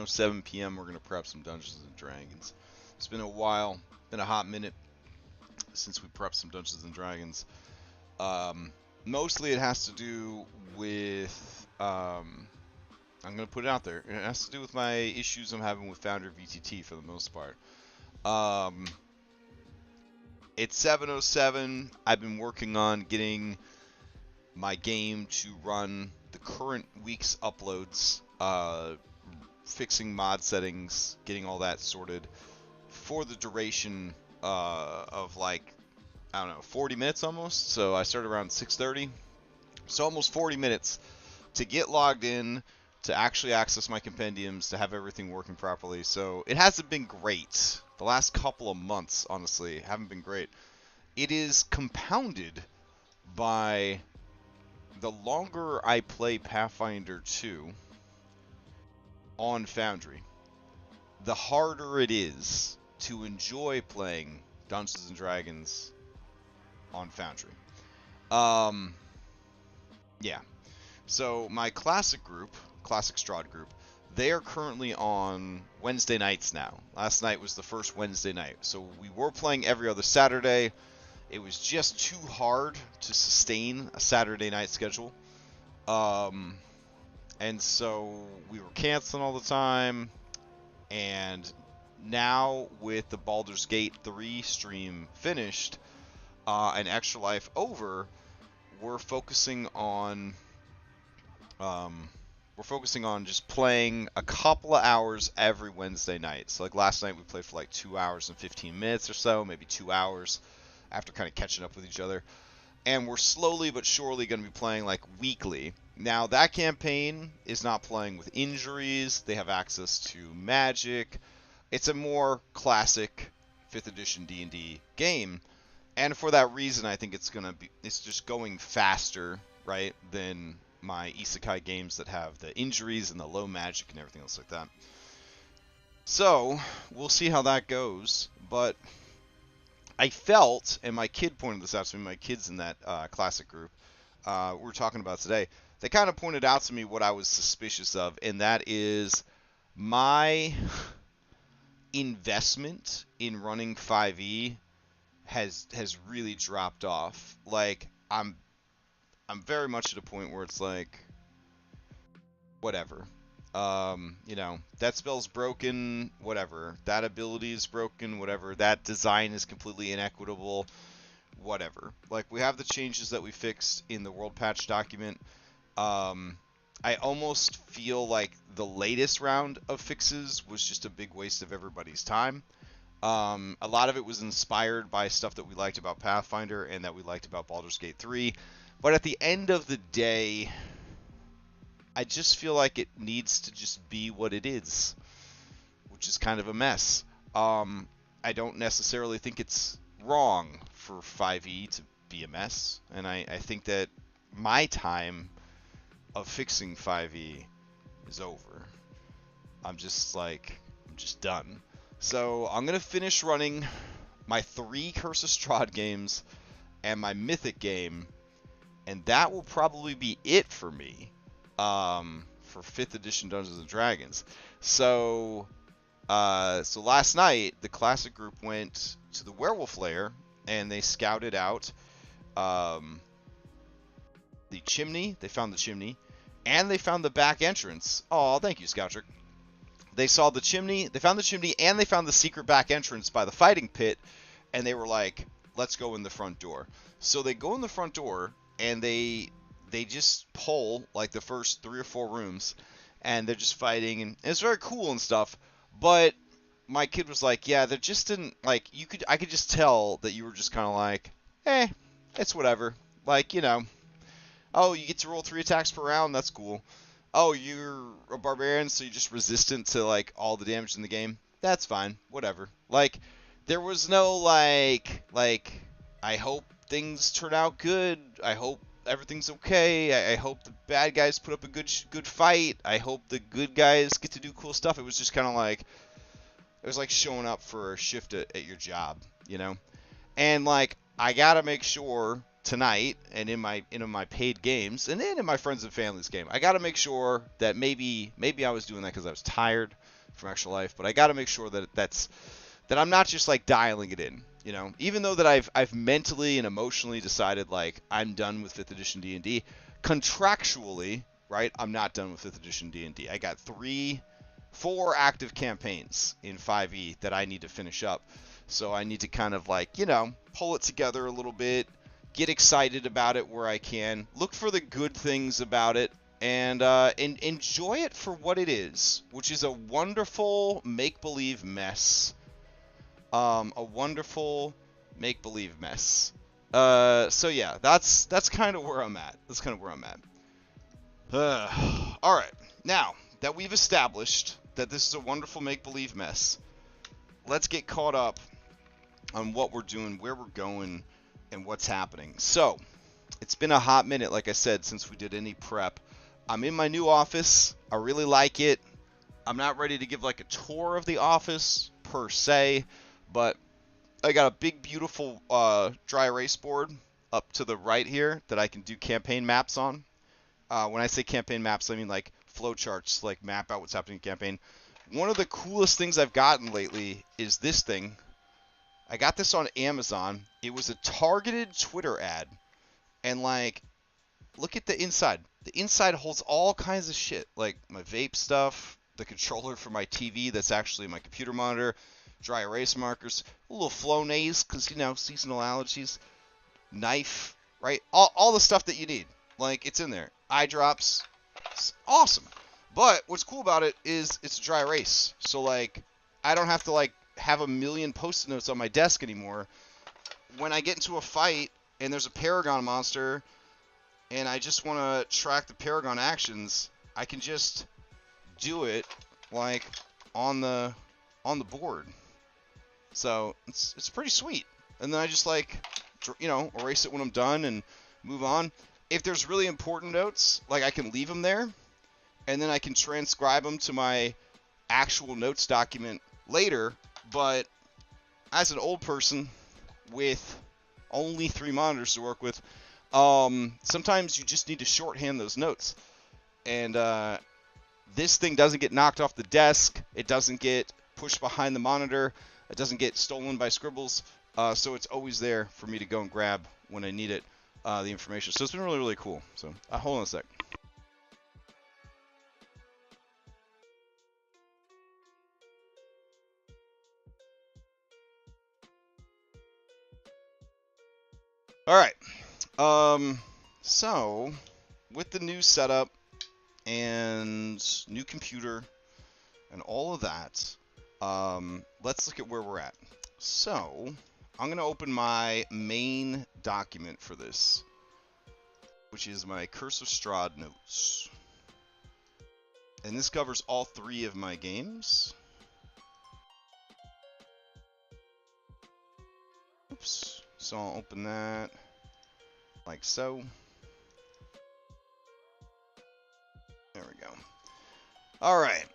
7 p.m. we're going to prep some Dungeons and Dragons. It's been a while, been a hot minute since we prepped some Dungeons and Dragons. Mostly it has to do with, I'm going to put it out there, it has to do with my issues I'm having with Founder VTT for the most part. It's 7:07. I've been working on getting my game to run the current week's uploads, fixing mod settings, getting all that sorted for the duration of like, I don't know, 40 minutes almost. So I started around 6:30. So almost 40 minutes to get logged in, to actually access my compendiums, to have everything working properly. So it hasn't been great. The last couple of months, honestly, haven't been great. It is compounded by the longer I play Pathfinder 2 on Foundry, the harder it is to enjoy playing Dungeons and Dragons on Foundry. Yeah. So my classic Strahd group, they are currently on Wednesday nights now. Last night was the first Wednesday night. So we were playing every other Saturday. It was just too hard to sustain a Saturday night schedule. And so we were canceling all the time. And now with the Baldur's Gate 3 stream finished, and Extra Life over, we're focusing on just playing a couple of hours every Wednesday night. So like last night we played for like 2 hours and 15 minutes or so, maybe 2 hours, after kind of catching up with each other. And we're slowly but surely going to be playing like weekly. Now that campaign is not playing with injuries. They have access to magic. It's a more classic 5th edition D&D game. And for that reason, I think it's just going faster, right, than my Isekai games that have the injuries and the low magic and everything else like that. So, we'll see how that goes, but I felt, and my kid pointed this out to me, my kids in that classic group we were talking about today, they kind of pointed out to me what I was suspicious of, and that is my investment in running 5e has really dropped off. Like, I'm very much at a point where it's like, whatever. You know, that spell's broken, whatever. That ability is broken, whatever. That design is completely inequitable, whatever. Like, we have the changes that we fixed in the world patch document. I almost feel like the latest round of fixes was just a big waste of everybody's time. A lot of it was inspired by stuff that we liked about Pathfinder and that we liked about Baldur's Gate 3. But at the end of the day, I just feel like it needs to just be what it is, which is kind of a mess. I don't necessarily think it's wrong for 5e to be a mess, and I think that my time of fixing 5e is over. I'm just done. So I'm going to finish running my 3 Curse of Strahd games and my Mythic game, and that will probably be it for me for 5th edition Dungeons & Dragons. So last night, the Classic group went to the Werewolf Lair, and they scouted out the chimney. They found the chimney, and they found the back entrance. Oh, thank you, Scout Trick. They saw the chimney, they found the chimney, and they found the secret back entrance by the fighting pit, and they were like, let's go in the front door. So they go in the front door, and they just pull like the first 3 or 4 rooms, and they're just fighting, and it's very cool and stuff. But my kid was like, yeah, there just didn't, like, I could just tell that you were just kind of like, it's whatever. Like, you know, oh, you get to roll 3 attacks per round, that's cool. Oh, you're a barbarian, so you're just resistant to, like, all the damage in the game. That's fine. Whatever. Like, there was no, like, I hope things turn out good. I hope everything's okay. I hope the bad guys put up a good fight. I hope the good guys get to do cool stuff. It was just kind of like, it was like showing up for a shift at your job, you know? And, like, I gotta make sure tonight, and in my paid games, and then in my friends and family's game, I got to make sure that maybe I was doing that because I was tired, from Extra Life, but I got to make sure that that I'm not just like dialing it in, you know. Even though that I've mentally and emotionally decided like I'm done with 5th edition D&D, contractually, right? I'm not done with 5th edition D&D. I got 4 active campaigns in 5e that I need to finish up. So I need to kind of like, you know, pull it together a little bit, get excited about it where I can, look for the good things about it, and enjoy it for what it is, which is a wonderful make-believe mess. A wonderful make-believe mess. So yeah, that's kind of where I'm at. That's kind of where I'm at. All right, now that we've established that this is a wonderful make-believe mess, let's get caught up on what we're doing, where we're going, and what's happening. So, it's been a hot minute, like I said, since we did any prep. I'm in my new office. I really like it. I'm not ready to give like a tour of the office, per se, but I got a big, beautiful dry erase board up to the right here that I can do campaign maps on. When I say campaign maps, I mean like flowcharts, like map out what's happening in campaign. One of the coolest things I've gotten lately is this thing. I got this on Amazon. It was a targeted Twitter ad. And like, look at the inside. The inside holds all kinds of shit. Like my vape stuff, the controller for my TV that's actually my computer monitor, dry erase markers, a little Flonase, because, you know, seasonal allergies, knife, right? All the stuff that you need. Like, it's in there. Eye drops. It's awesome. But what's cool about it is it's a dry erase. So, like, I don't have to, like, have a million post-it notes on my desk anymore. When I get into a fight and there's a Paragon monster and I just want to track the Paragon actions, I can just do it, like, on the board. So, it's pretty sweet. And then I just, like, you know, erase it when I'm done and move on. If there's really important notes, like, I can leave them there, and then I can transcribe them to my actual notes document later. But as an old person with only 3 monitors to work with, sometimes you just need to shorthand those notes. And this thing doesn't get knocked off the desk. It doesn't get pushed behind the monitor. It doesn't get stolen by scribbles. So it's always there for me to go and grab when I need it, the information. So it's been really, really cool. So hold on a sec. All right. So with the new setup and new computer and all of that, let's look at where we're at. So I'm going to open my main document for this, which is my Curse of Strahd notes. And this covers all 3 of my games. Oops. So I'll open that like so. There we go. All right.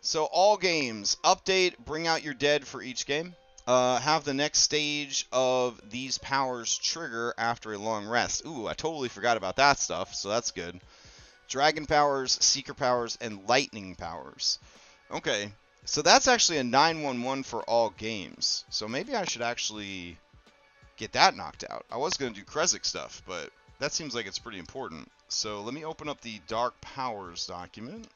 So all games, update, bring out your dead for each game. Have the next stage of these powers trigger after a long rest. Ooh, I totally forgot about that stuff, so that's good. Dragon powers, Seeker powers, and Lightning powers. Okay, so that's actually a 911 for all games. So maybe I should actually get that knocked out. I was going to do Krezk stuff, but that seems like it's pretty important. So let me open up the Dark Powers document.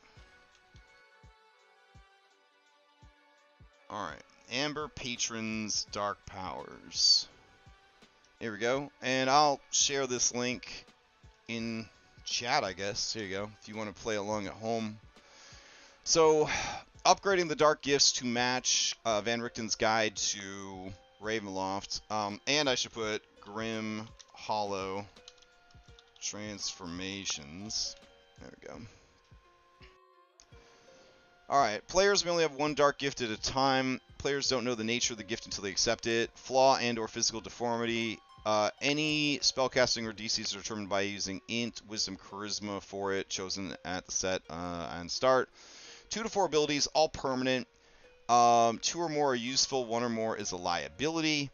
Alright, Amber Patrons Dark Powers. Here we go. And I'll share this link in chat, I guess. Here you go, if you want to play along at home. So, upgrading the Dark Gifts to match Van Richten's Guide to Ravenloft. And I should put Grim Hollow Transformations. There we go. Alright, players may only have 1 dark gift at a time. Players don't know the nature of the gift until they accept it. Flaw and or physical deformity. Any spellcasting or DCs are determined by using Int, Wisdom, Charisma for it, chosen at the set and start. 2 to 4 abilities, all permanent. 2 or more are useful, 1 or more is a liability.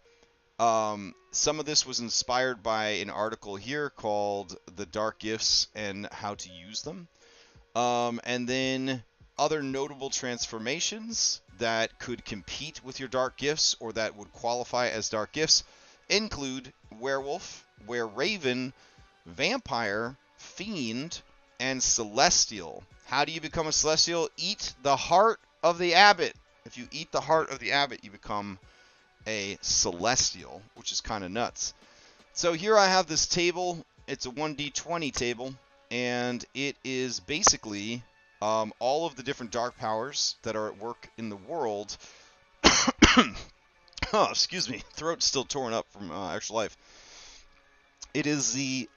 Some of this was inspired by an article here called The Dark Gifts and How to Use Them. And then Other notable transformations that could compete with your dark gifts or that would qualify as dark gifts include werewolf, were-raven, vampire, fiend, and celestial. How do you become a celestial? Eat the heart of the abbot. If you eat the heart of the abbot, you become a celestial, which is kind of nuts. So here I have this table. It's a 1d20 table, and it is basically all of the different dark powers that are at work in the world. Oh, excuse me. Throat's still torn up from extra life. It is the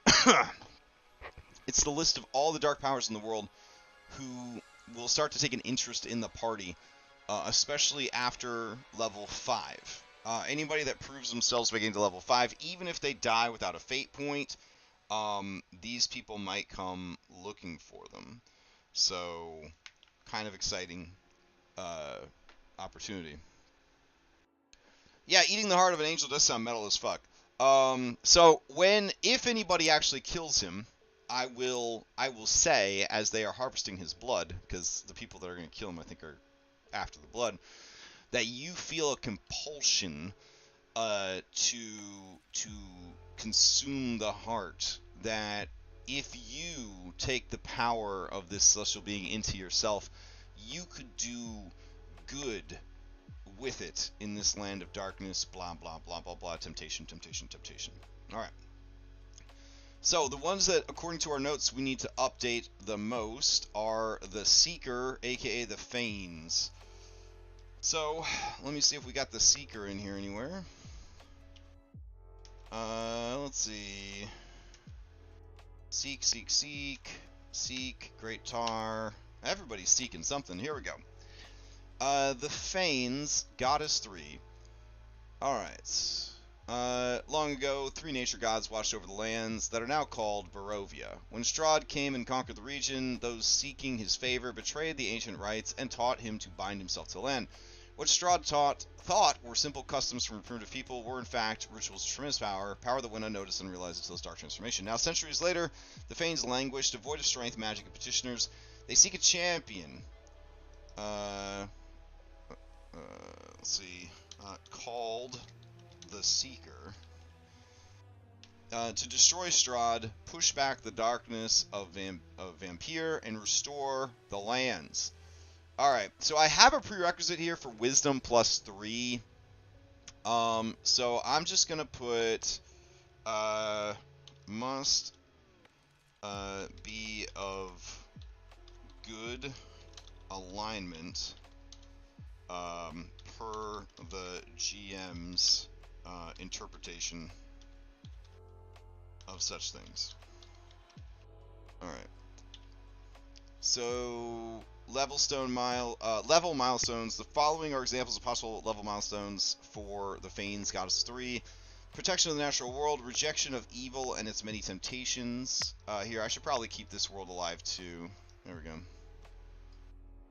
it's the list of all the dark powers in the world who will start to take an interest in the party, especially after level 5. Anybody that proves themselves by getting to level 5, even if they die without a fate point, these people might come looking for them. So, kind of exciting opportunity. Yeah, eating the heart of an angel does sound metal as fuck. So if anybody actually kills him, I will say, as they are harvesting his blood, because the people that are going to kill him, I think, are after the blood, that you feel a compulsion to consume the heart. That if you take the power of this celestial being into yourself, you could do good with it in this land of darkness, blah, blah, blah, blah, blah, temptation, temptation, temptation. All right. So the ones that, according to our notes, we need to update the most are the Seeker, aka the Feigns. So, let me see if we got the Seeker in here anywhere. Let's see. Seek, seek, seek. Seek, Great Tar. Everybody's seeking something. Here we go. The Feigns, Goddess 3. Alright. Long ago, 3 nature gods watched over the lands that are now called Barovia. When Strahd came and conquered the region, those seeking his favor betrayed the ancient rites and taught him to bind himself to land. What Strahd thought were simple customs from a primitive people were in fact rituals of tremendous power that went unnoticed and realized until his dark transformation. Now, centuries later, the Feigns languish, devoid of strength, magic, and petitioners. They seek a champion. Let's see. Called the Seeker. To destroy Strahd, push back the darkness of Vampire, and restore the lands. Alright, so I have a prerequisite here for Wisdom plus 3. So I'm just going to put must be of good alignment per the GM's interpretation of such things. Alright. So, level milestones. The following are examples of possible level milestones for the Feigns Goddess 3. Protection of the natural world, rejection of evil and its many temptations. Here, I should probably keep this world alive too. There we go.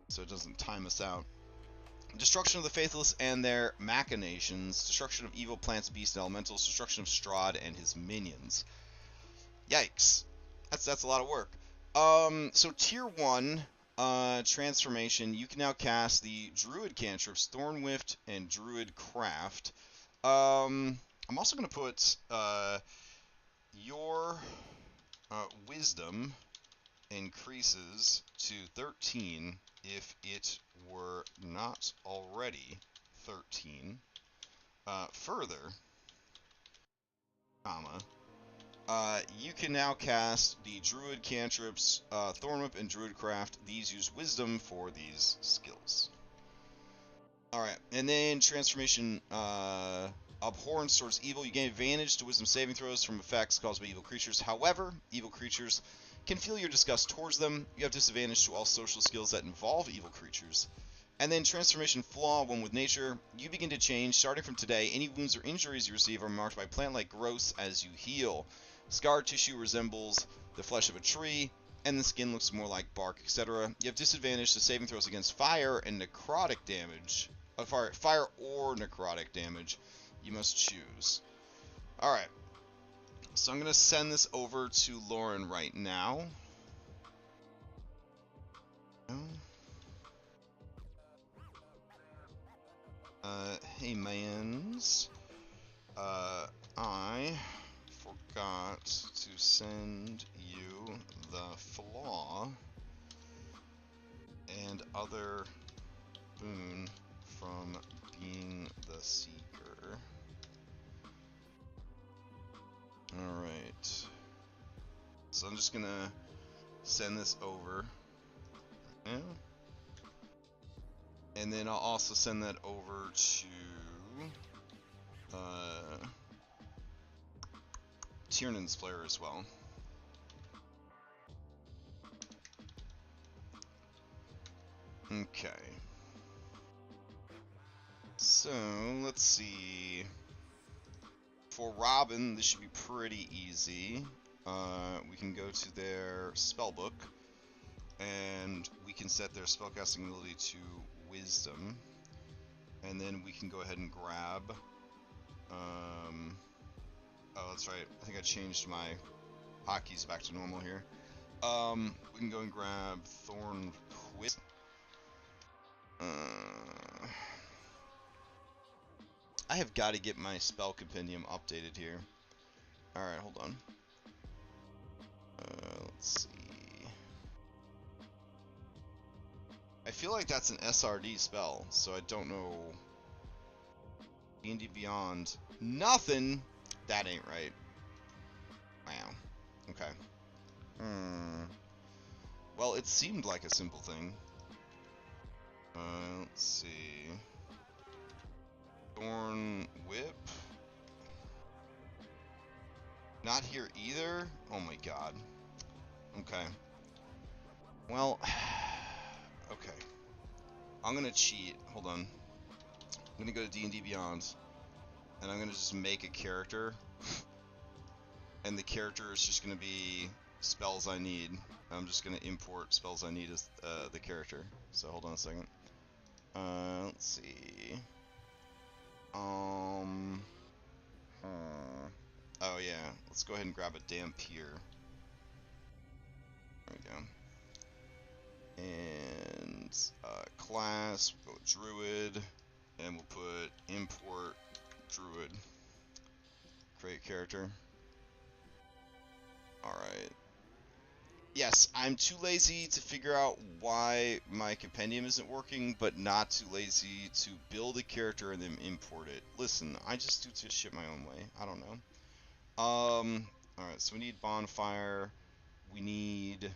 So it doesn't time us out. Destruction of the faithless and their machinations. Destruction of evil plants, beasts, and elementals. Destruction of Strahd and his minions. Yikes. That's a lot of work. So tier 1 transformation, you can now cast the Druid cantrips, Thornwift and Druid Craft. I'm also going to put your wisdom increases to 13 if it were not already 13. Further, you can now cast the Druid cantrips, Thornwhip and Druid Craft. These use wisdom for these skills. Alright, and then transformation, abhorrence towards evil. You gain advantage to wisdom saving throws from effects caused by evil creatures. However, evil creatures can feel your disgust towards them. You have disadvantage to all social skills that involve evil creatures. And then transformation flaw, one with nature. You begin to change. Starting from today, any wounds or injuries you receive are marked by plant-like growths as you heal. Scar tissue resembles the flesh of a tree, and the skin looks more like bark, etc. You have disadvantage to saving throws against fire and necrotic damage. Fire or necrotic damage. You must choose. Alright. So I'm going to send this over to Lauren right now. Hey mans. I forgot to send you the flaw and other boon from being the seeker. Alright. So I'm just gonna send this over. Yeah. And then I'll also send that over to Tiernan's player as well. Okay. So, let's see. For Robin, this should be pretty easy. We can go to their spellbook, and we can set their spellcasting ability to Wisdom. And then we can go ahead and grab... oh, that's right. I think I changed my hotkeys back to normal here. We can go and grab Thorn Twist. I have got to get my spell compendium updated here. Alright, hold on. Let's see. I feel like that's an SRD spell, so I don't know. D&D Beyond. Nothing! That ain't right. Wow. Okay. Well, it seemed like a simple thing. Let's see. Thorn Whip. Not here either? Oh my god. Okay. Well, okay. I'm gonna cheat. Hold on. I'm gonna go to D&D Beyond, and I'm gonna just make a character, and the character is just gonna be spells I need. I'm just gonna import spells I need as the character. So hold on a second. Let's see. Oh yeah, let's go ahead and grab a Dampier. There we go. And class, we'll go Druid, and we'll put import Druid. Create character. Alright. Yes, I'm too lazy to figure out why my compendium isn't working, but not too lazy to build a character and then import it. Listen, I just do shit my own way. I don't know. Alright, so we need Bonfire. We need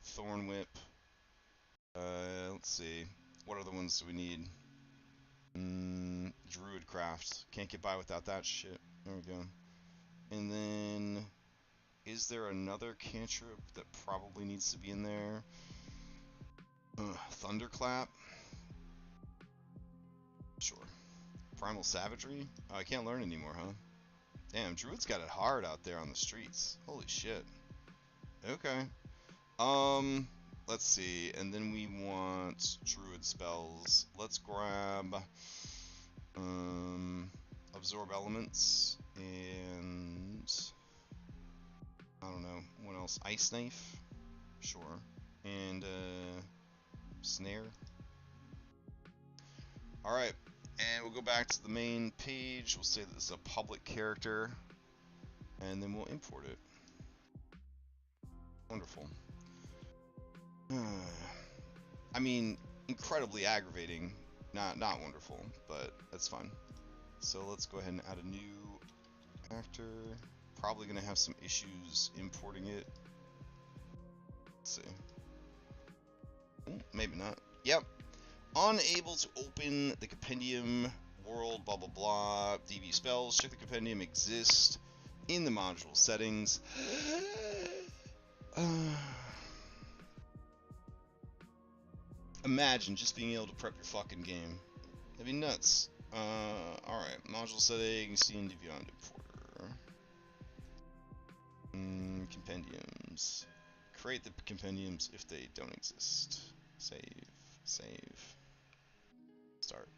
Thorn Whip. Let's see. What other ones do we need? Druidcraft. Can't get by without that shit. There we go. And then... is there another cantrip that probably needs to be in there? Thunderclap? Sure. Primal Savagery? Oh, I can't learn anymore, huh? Damn, Druid's got it hard out there on the streets. Holy shit. Okay. Let's see. And then we want Druid spells. Let's grab... Absorb Elements. And... I don't know. What else? Ice Knife? Sure. And, Snare? Alright. And we'll go back to the main page. We'll say that this is a public character. And then we'll import it. Wonderful. I mean, incredibly aggravating. Not wonderful, but that's fine. So let's go ahead and add a new actor. Probably going to have some issues importing it. Let's see. Maybe not. Yep. Unable to open the compendium world, blah blah blah. DB spells. Check the compendium exists in the module settings. Imagine just being able to prep your fucking game. That'd be nuts. Alright. Module settings, D&D Beyond Importer. Compendiums. Create the compendiums if they don't exist. Save. Save. Start.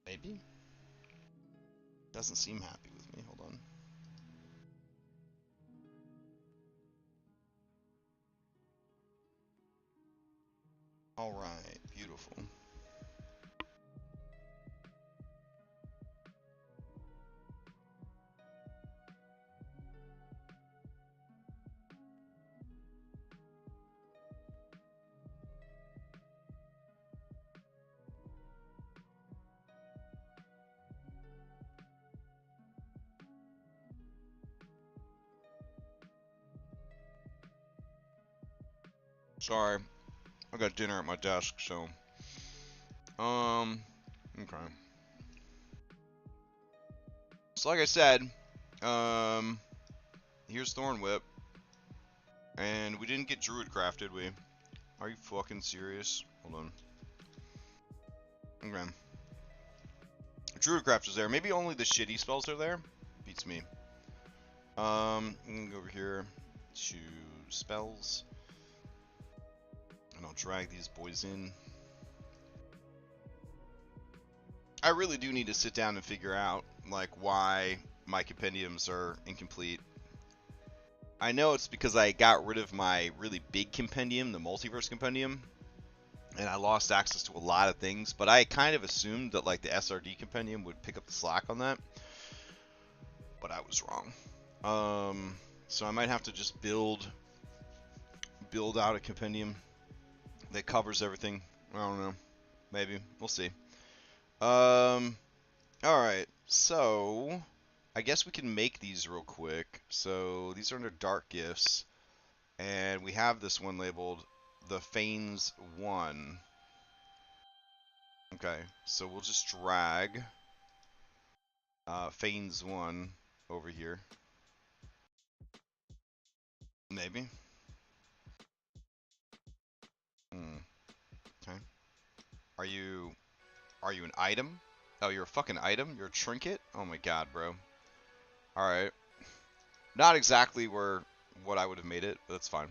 Maybe? Doesn't seem happy with me. Hold on. Alright, beautiful. Sorry, I got dinner at my desk, so. Okay. So like I said, here's Thorn Whip. And we didn't get Druidcraft, did we? Are you fucking serious? Hold on. Okay. Druidcraft is there. Maybe only the shitty spells are there? Beats me. I'm gonna go over here to spells. And I'll drag these boys in. I really do need to sit down and figure out, like, why my compendiums are incomplete. I know it's because I got rid of my really big compendium, the Multiverse Compendium, and I lost access to a lot of things, but I kind of assumed that, like, the SRD Compendium would pick up the slack on that, but I was wrong. So I might have to just build out a compendium that covers everything. I don't know. Maybe. We'll see. Alright, so I guess we can make these real quick. So these are under Dark Gifts, and we have this one labeled the Feigns 1. Okay, so we'll just drag Feigns 1 over here. Maybe. Okay. Are you an item? Oh, you're a fucking item? You're a trinket? Oh my god, bro. Alright. Not exactly what I would have made it, but that's fine.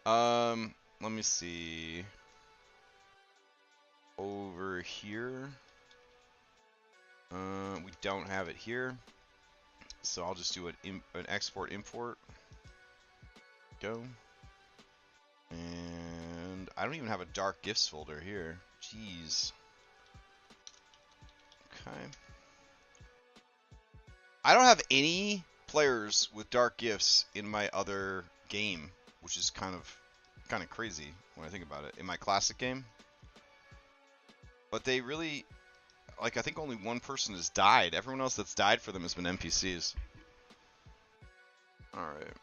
Let me see. Over here. We don't have it here. So I'll just do an export import. Go. And I don't even have a dark gifts folder here. Jeez. Okay. I don't have any players with dark gifts in my other game, which is kind of crazy when I think about it. In my classic game. But they really, like, I think only one person has died. Everyone else that's died for them has been NPCs. Alright.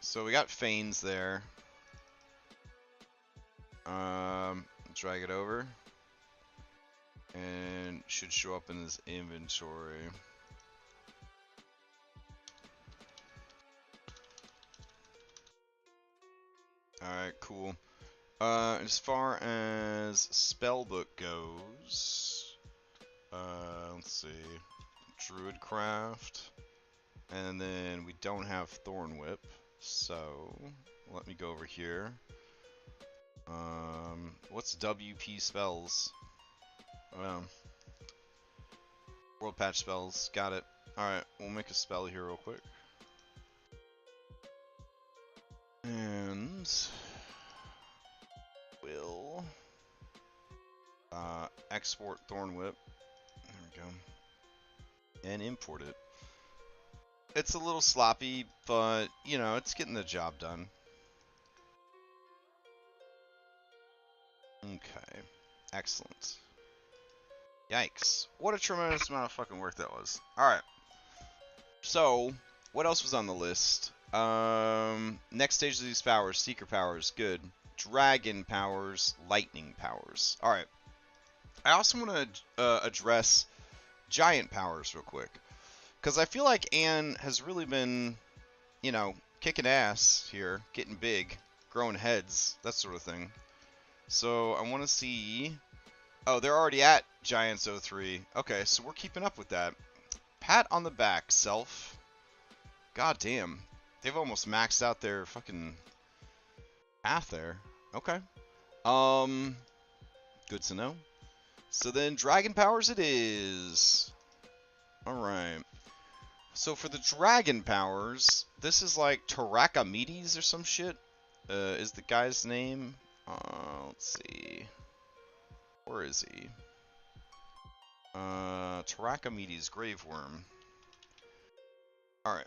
So we got Feigns there. Drag it over. And should show up in his inventory. Alright, cool. As far as spellbook goes, let's see, Druidcraft, and then we don't have Thorn Whip, so let me go over here. What's WP spells? World Patch spells, got it. Alright, we'll make a spell here real quick. And we'll export Thorn Whip. There we go. And import it. It's a little sloppy, but, you know, it's getting the job done. Okay. Excellent. Yikes. What a tremendous amount of fucking work that was. Alright. So, what else was on the list? Next stage of these powers. Seeker powers. Good. Dragon powers. Lightning powers. Alright. I also want to address giant powers real quick. Because I feel like Anne has really been, you know, kicking ass here. Getting big. Growing heads. That sort of thing. So, I want to see... Oh, they're already at Giants 03. Okay, so we're keeping up with that. Pat on the back, self. God damn. They've almost maxed out their fucking path there. Okay. Good to know. So then, Dragon Powers it is. Alright. So for the Dragon Powers, this is like Tarakamedes or some shit. Is the guy's name. Let's see. Where is he? Tarakamiti's Graveworm. Alright.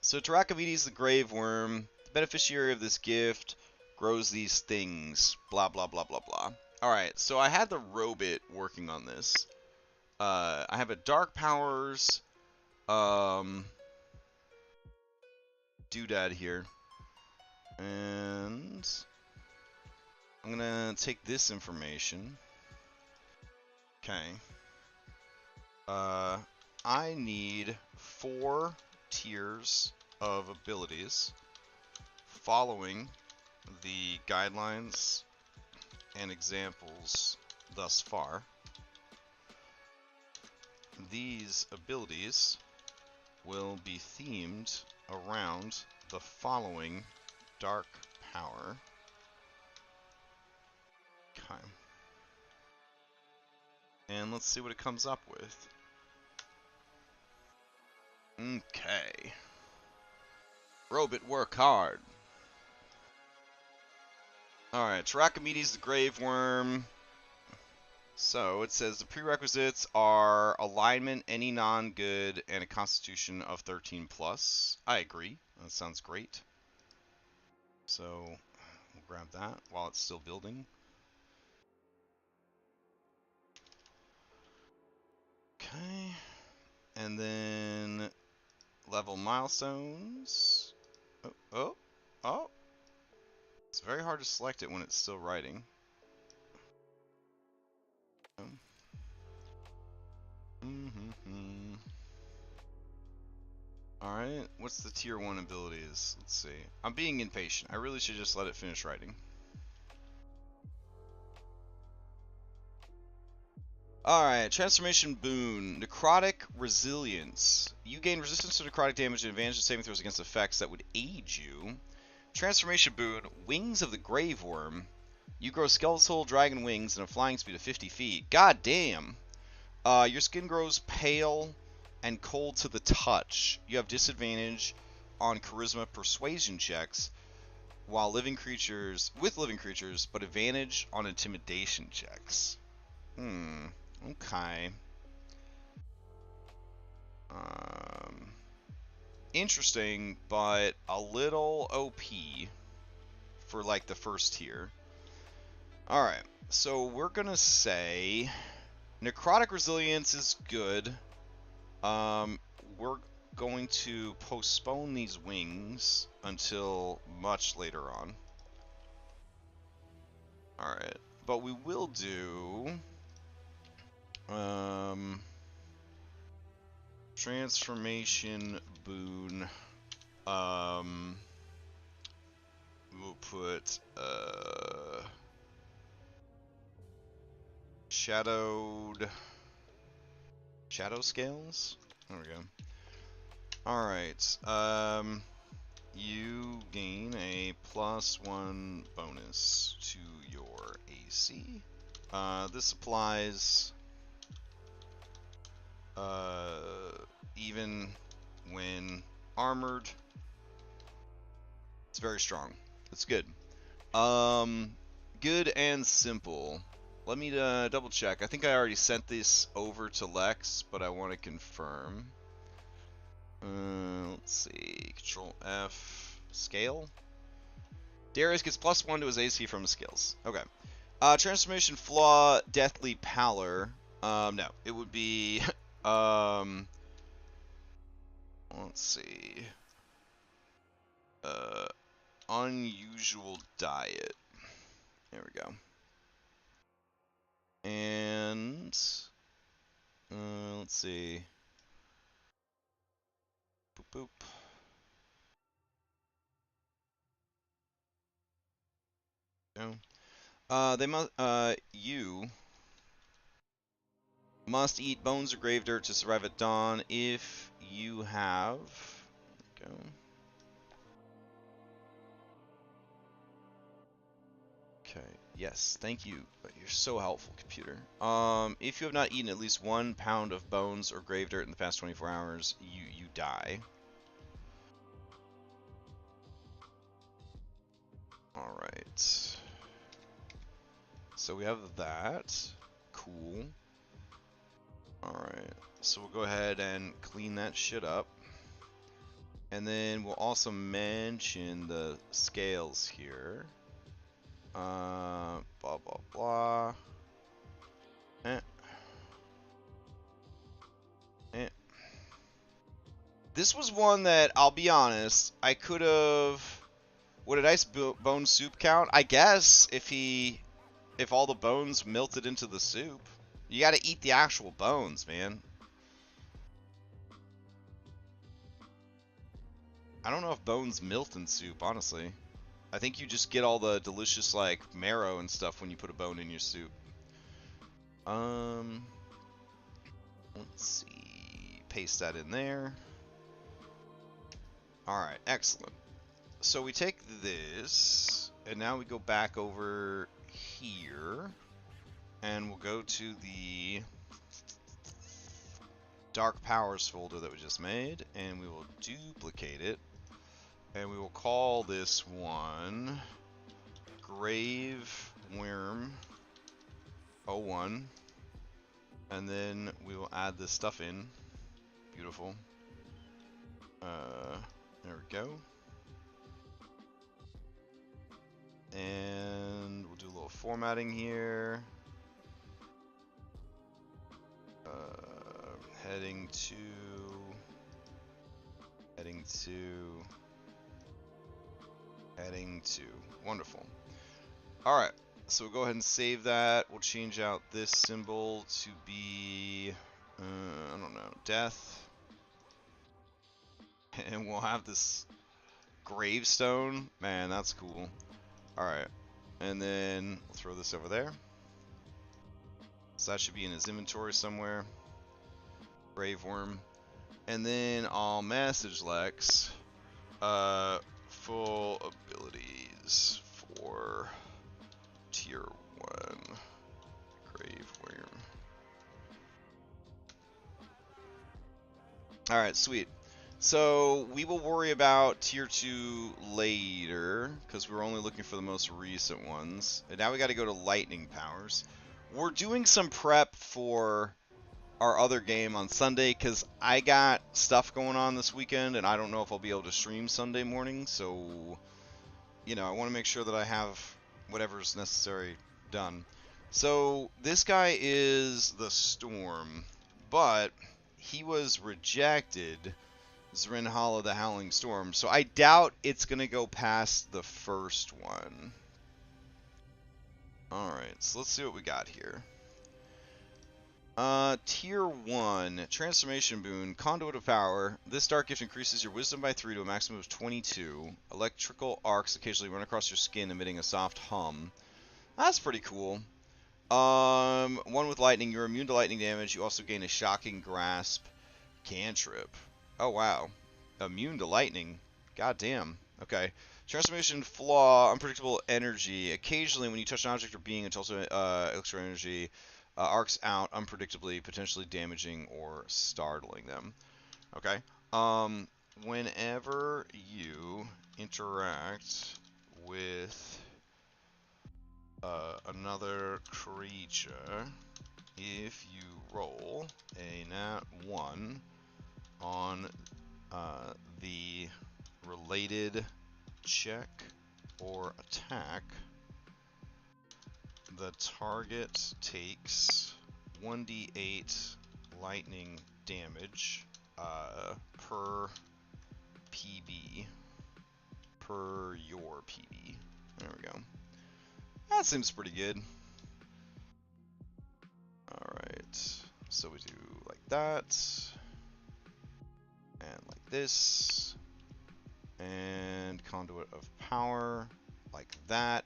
So Tarakamiti's the Graveworm. The beneficiary of this gift grows these things. Blah, blah, blah, blah, blah. Alright, so I had the Robit working on this. I have a Dark Powers doodad here. And I'm gonna take this information. Okay. I need 4 tiers of abilities following the guidelines and examples thus far. These abilities will be themed around the following dark power. Okay. And let's see what it comes up with. Okay. Robit, work hard. Alright, Tarakamiti's the Graveworm. So, it says the prerequisites are alignment, any non-good, and a constitution of 13+. I agree. That sounds great. So, we'll grab that while it's still building. Okay. And then level milestones. Oh. It's very hard to select it when it's still writing. Alright, what's the tier 1 abilities? Let's see. I'm being impatient. I really should just let it finish writing. Alright, transformation boon. Necrotic resilience. You gain resistance to necrotic damage and advantage to saving throws against effects that would aid you. Transformation boon. Wings of the Graveworm. You grow skeletal dragon wings and a flying speed of 50 feet. God damn! Your skin grows pale and cold to the touch. You have disadvantage on charisma persuasion checks while living creatures, but advantage on intimidation checks. Okay. Interesting, but a little OP for like the first tier. Alright, so we're gonna say necrotic resilience is good. We're going to postpone these wings until much later on. Alright, but we will do transformation boon. We'll put shadow scales. There we go. Alright, you gain a +1 bonus to your AC. This applies even when armored. It's very strong. It's good. Good and simple. Let me double check. I think I already sent this over to Lex, but I want to confirm. Let's see. Control F. Scale. Darius gets +1 to his AC from his skills. Okay. Transformation flaw, deathly pallor. No, it would be. Let's see. Unusual diet. There we go. And let's see. Boop boop. No. You must eat bones or grave dirt to survive at dawn if you have. There we go. Okay. Yes. Thank you. You're so helpful, computer. If you have not eaten at least 1 pound of bones or grave dirt in the past 24 hours, you die. All right. So we have that. Cool. Alright, so we'll go ahead and clean that shit up. And then we'll also mention the scales here. Blah, blah, blah. This was one that, I'll be honest, I could have... Would a nice bone soup count? I guess, if all the bones melted into the soup. You gotta eat the actual bones, man. I don't know if bones melt in soup, honestly. I think you just get all the delicious, like, marrow and stuff when you put a bone in your soup. Let's see. Paste that in there. Alright, excellent. So we take this, and now we go back over here, and we'll go to the Dark Powers folder that we just made, and we will duplicate it, and we will call this one Grave Worm 01, and then we will add this stuff in. Beautiful. There we go. And we'll do a little formatting here. Heading to. Wonderful. Alright, so we'll go ahead and save that. We'll change out this symbol to be, I don't know, death. And we'll have this gravestone. Man, that's cool. Alright, and then we'll throw this over there. So that should be in his inventory somewhere. Grave Worm. And then I'll message Lex. Full abilities for tier 1 Grave Worm. Alright, sweet. So we will worry about tier 2 later, because we're only looking for the most recent ones. And now we got to go to lightning powers. We're doing some prep for our other game on Sunday, because I got stuff going on this weekend, and I don't know if I'll be able to stream Sunday morning, so, you know, I want to make sure that I have whatever's necessary done. So this guy is the Storm, but he was rejected. Zrinhala the Howling Storm. So I doubt it's going to go past the first one. Alright, so let's see what we got here. Tier 1, Transformation Boon, Conduit of Power. This dark gift increases your wisdom by 3 to a maximum of 22. Electrical arcs occasionally run across your skin, emitting a soft hum. That's pretty cool. One with lightning, you're immune to lightning damage. You also gain a Shocking Grasp cantrip. Oh, wow. Immune to lightning. God damn. Okay. Transformation flaw, unpredictable energy. Occasionally, when you touch an object or being, it's also extra energy. Arcs out unpredictably, potentially damaging or startling them. Okay. Whenever you interact with another creature, if you roll a nat 1 on the related check or attack, the target takes 1d8 lightning damage per PB, per your PB. There we go. That seems pretty good. Alright, so we do like that, and like this, and Conduit of Power, like that.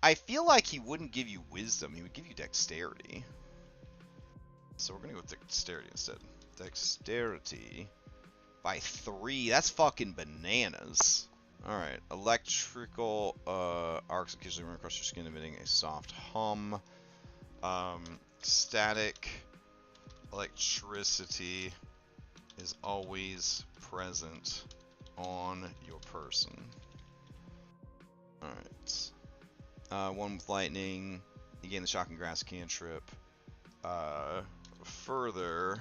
I feel like he wouldn't give you wisdom, he would give you dexterity. So we're gonna go with dexterity instead. Dexterity by 3, that's fucking bananas. Alright, electrical arcs occasionally run across your skin, emitting a soft hum. Static electricity is always present on your person. Alright. One with lightning. You gain the Shocking Grasp cantrip. Further,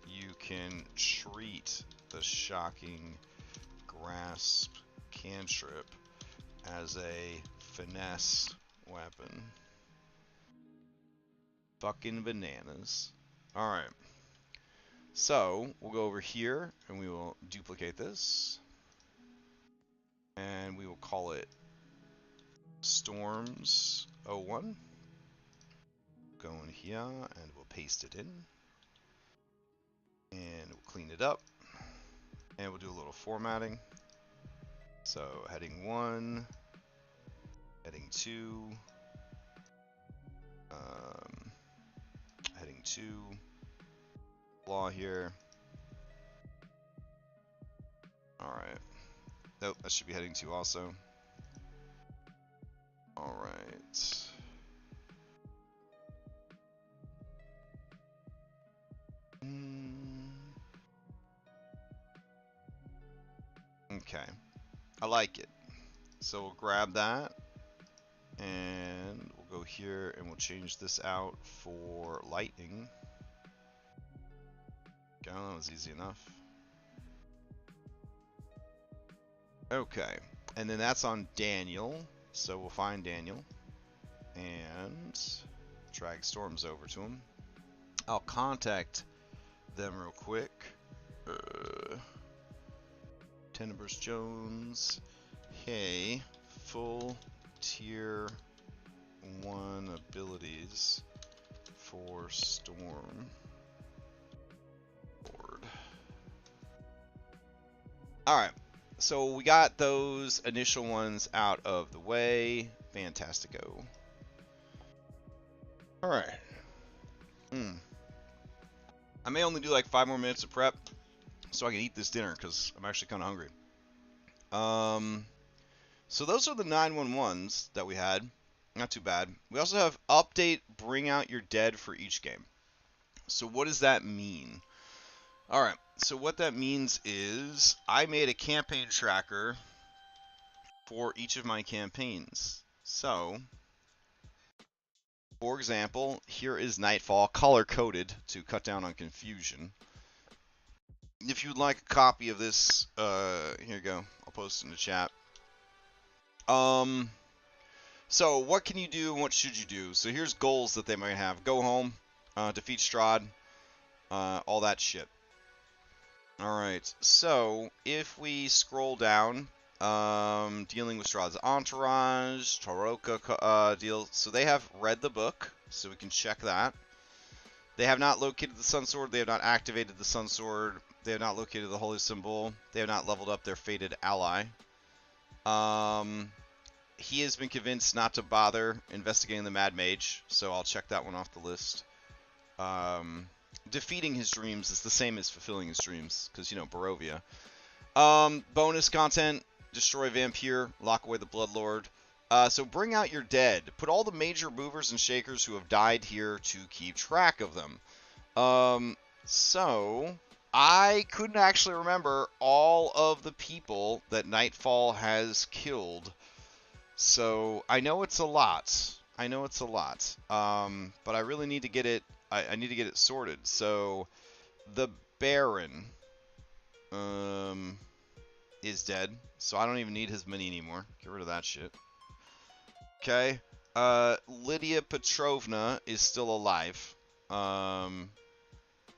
you can treat the Shocking Grasp cantrip as a finesse weapon. Fucking bananas. Alright. So, we'll go over here, and we will duplicate this. And we will call it Storms 01. Go in here, and we'll paste it in. And we'll clean it up. And we'll do a little formatting. So, heading 1, heading 2, heading 2, law here. Alright. Nope, that should be heading 2 also. Alright. Okay. I like it. So we'll grab that. And we'll go here and we'll change this out for lightning. Okay, that was easy enough. Okay, and then that's on Daniel. So we'll find Daniel and drag Storms over to him. I'll contact them real quick. Tenebris Jones. Hey, full tier 1 abilities for Storm Lord. Alright, so we got those initial ones out of the way. Fantastico. Alright. I may only do like 5 more minutes of prep so I can eat this dinner because I'm actually kind of hungry. So those are the 911s that we had. Not too bad. We also have update, bring out your dead for each game. So what does that mean? Alright, so what that means is I made a campaign tracker for each of my campaigns. So, for example, here is Nightfall, color-coded to cut down on confusion. If you'd like a copy of this, here you go. I'll post it in the chat. So what can you do and what should you do? So here's goals that they might have. Go home, defeat Strahd, all that shit. Alright, so if we scroll down, dealing with Strahd's entourage, Toroka deal. So they have read the book, so we can check that. They have not located the Sun Sword, they have not activated the Sun Sword, they have not located the Holy Symbol, they have not leveled up their fated ally. He has been convinced not to bother investigating the Mad Mage, so I'll check that one off the list. Defeating his dreams is the same as fulfilling his dreams, because, you know, Barovia. Bonus content, destroy Vampire, lock away the Bloodlord. So bring out your dead. Put all the major movers and shakers who have died here to keep track of them. So I couldn't actually remember all of the people that Nightfall has killed. So I know it's a lot. I know it's a lot. But I really need to get it. I need to get it sorted. So the Baron is dead. So I don't even need his mini anymore. Get rid of that shit. Okay. Lydia Petrovna is still alive.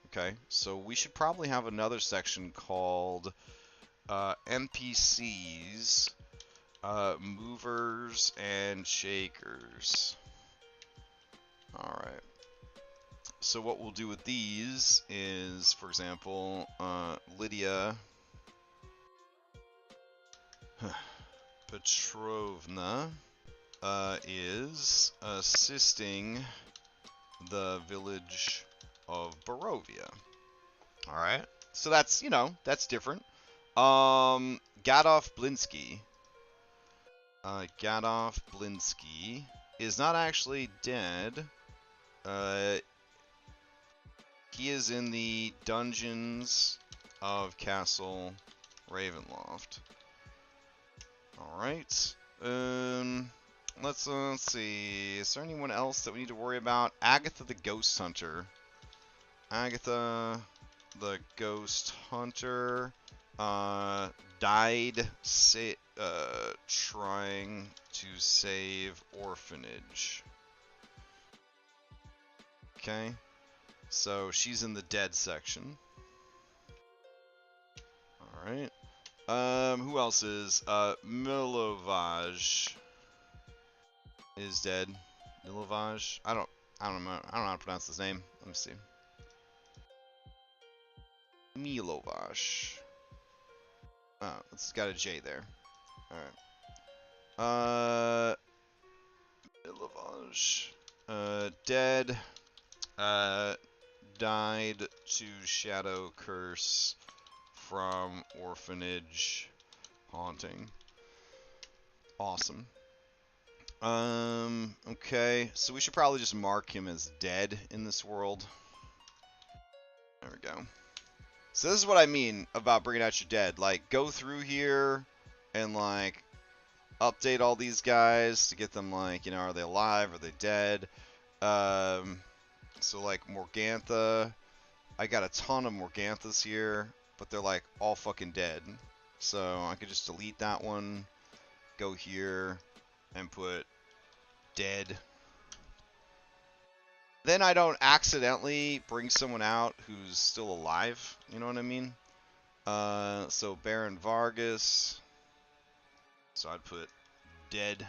Okay. So we should probably have another section called NPCs. Movers and shakers. Alright. So what we'll do with these is, for example, Lydia Petrovna is assisting the village of Barovia. Alright. So that's, you know, that's different. Gadov Blinsky. Gadov Blinsky is not actually dead. He is in the dungeons of Castle Ravenloft. Alright. Let's see. Is there anyone else that we need to worry about? Agatha the Ghost Hunter. Agatha the Ghost Hunter died trying to save orphanage. Okay. So she's in the dead section. Alright. Who else is? Milovaj is dead. Milovaj? I don't know how to pronounce his name. Let me see. Milovaj. Oh, it's got a J there. Alright. Milovaj. Dead. Died to shadow curse from orphanage haunting. Awesome. Okay, so we should probably just mark him as dead in this world. There we go. So this is what I mean about bringing out your dead. Like, go through here and, like, update all these guys to get them, like, you know, are they alive? Are they dead? So, like, Morgantha. I got a ton of Morganthas here, but they're, like, all fucking dead. So I could just delete that one, go here, and put dead. Then I don't accidentally bring someone out who's still alive. You know what I mean? So Baron Vargas. So I'd put dead.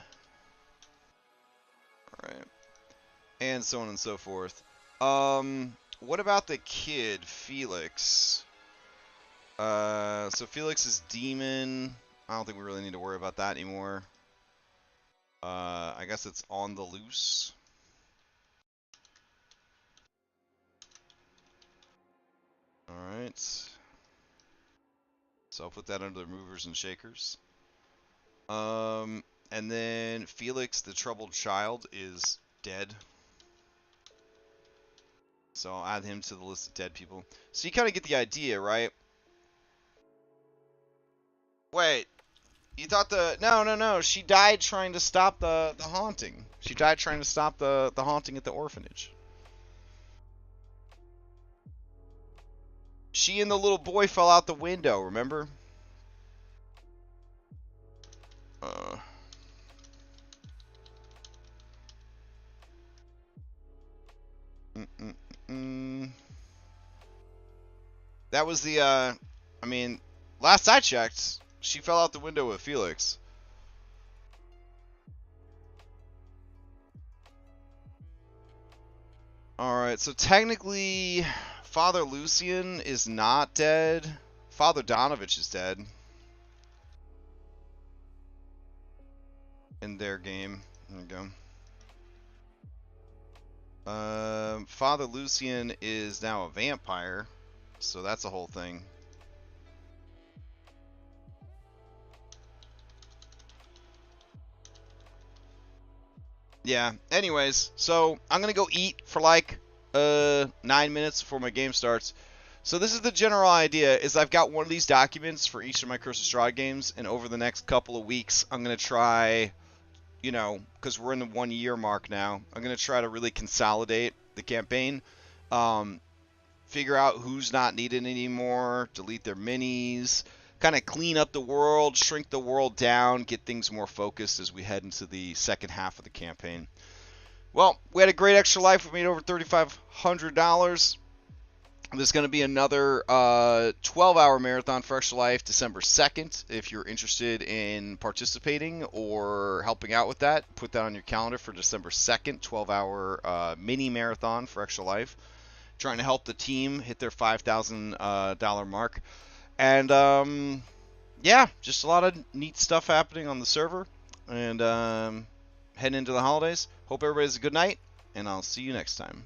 Alright. And so on and so forth. What about the kid, Felix? So Felix is demon. I don't think we really need to worry about that anymore. I guess it's on the loose. Alright. So I'll put that under the movers and shakers. And then Felix, the troubled child, is dead. So I'll add him to the list of dead people. So you kind of get the idea, right? Wait. You thought the... No. She died trying to stop the haunting. She died trying to stop the haunting at the orphanage. She and the little boy fell out the window, remember? That was the, I mean, last I checked, she fell out the window with Felix. Alright, so technically, Father Lucian is not dead. Father Donovich is dead. In their game. There we go. Father Lucian is now a vampire. So that's a whole thing. Yeah, anyways, so I'm gonna go eat for like 9 minutes before my game starts. So this is the general idea, is I've got one of these documents for each of my Curse of Strahd games, and over the next couple of weeks, I'm gonna try, you know, because we're in the 1 year mark now, I'm gonna try to really consolidate the campaign, figure out who's not needed anymore, delete their minis, kind of clean up the world, shrink the world down, get things more focused as we head into the second half of the campaign. Well, we had a great extra life. We made over $3,500. There's going to be another 12-hour marathon for Extra Life December 2nd. If you're interested in participating or helping out with that, put that on your calendar for December 2nd, 12-hour mini marathon for Extra Life. Trying to help the team hit their $5,000 mark. And, yeah, just a lot of neat stuff happening on the server. And heading into the holidays. Hope everybody has a good night, and I'll see you next time.